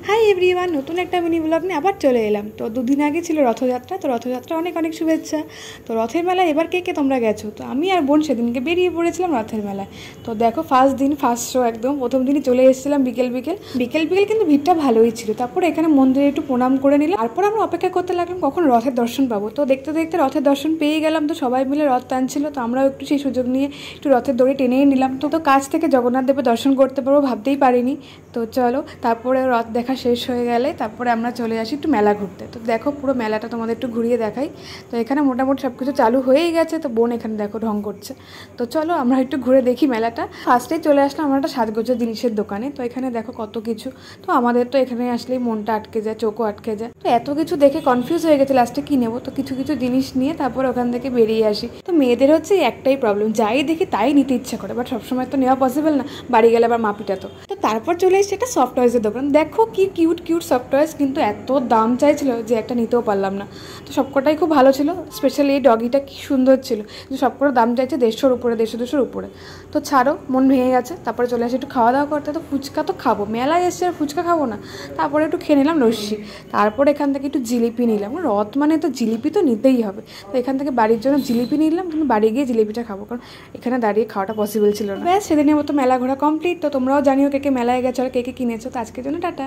Hi everyone, নতুন একটা mini blog নিয়ে আবার চলে এলাম। তো দুদিন আগে ছিল রথযাত্রা। তো রথযাত্রা অনেক অনেক শুভেচ্ছা। তো রথের মেলায় এবার কে কে তোমরা গেছো? তো আমি আর বোন সেদিনকে বেরিয়ে পড়েছিলাম রথের মেলায়। তো দেখো ফার্স্ট দিন ফার্স্ট শো, একদম প্রথম দিনই চলে এসেছিলাম বিকেল বিকেল কিন্তু ভিড়টা ভালোই ছিল। তারপর এখানে মন্দিরে একটু প্রণাম করে নিলাম। তারপর আমরা অপেক্ষা করতে লাগলাম কখন রথের দর্শন পাবো। তো দেখতে দেখতে রথের দর্শন পেয়ে গেলাম। তো সবাই মিলে রথ টানছিল, তো আমরাও একটু সেই সুযোগ নিয়ে একটু রথের দড়ি টেনেই নিলাম। তো কাছ থেকে জগন্নাথ দেবের দর্শন করতে পারবো ভাবতেই পারিনি। তো চলো, তারপরে রথ দেখা শেষ হয়ে গেলে তারপরে আমরা চলে আসি একটু মেলা ঘুরতে। তো দেখো পুরো মেলাটা তোমাদের একটু ঘুরিয়ে দেখাই। তো এখানে মোটামুটি সব কিছু চালু হয়েই গেছে। তো বোন এখানে দেখো ঢং করছে। তো চলো আমরা একটু ঘুরে দেখি মেলাটা। ফার্স্টেই চলে আসলাম আমরা একটা সাজগোজের জিনিসের দোকানে। তো এখানে দেখো কত কিছু। তো আমাদের তো এখানে আসলেই মনটা আটকে যায়, চোখও আটকে যায়। তো এত কিছু দেখে কনফিউজ হয়ে গেছে লাস্টে কি নেবো। তো কিছু কিছু জিনিস নিয়ে তারপর ওখান থেকে বেরিয়ে আসি। তো মেয়েদের হচ্ছে একটাই প্রবলেম, যাই দেখি তাই নিতে ইচ্ছা করে, বাট সবসময় তো নেওয়া পসিবল না, বাড়ি গেলে আবার মাপিটা। তো তারপর চলে এসেছে একটা সফট টয়েসের দোকান। দেখো কি কিউট কিউট সফট টয়েস, কিন্তু এত দাম চাইছিল যে একটা নিতেও পারলাম না। তো সবকটাই খুব ভালো ছিল, স্পেশালি এই ডগিটা কি সুন্দর ছিল, কিন্তু সবকটা দাম চাইছে 150-র উপরে, 150-200-র উপরে। তো ছাড়ো, মন ভেঙে গেছে। তারপরে চলে আসি একটু খাওয়া দাওয়া করতে। তো ফুচকা তো খাবো, মেলায় এসছে আর ফুচকা খাবো না। তারপরে একটু খেয়ে নিলাম লস্যি। তারপর এখান থেকে একটু জিলিপি নিলাম, রথ মানে তো জিলিপি তো নিতেই হবে। তো এখান থেকে বাড়ির জন্য জিলিপি নিলাম, কিন্তু বাড়ি গিয়ে জিলিপিটা খাবো, কারণ এখানে দাঁড়িয়ে খাওয়াটা পসিবল ছিল না। ব্যাস, সেদিনের মতো মেলা ঘোরা কমপ্লিট। তো তোমরাও জানিও কে কে মেলায় গেছো আর কে কে কিনেছো। তো আজকের জন্য টাটা।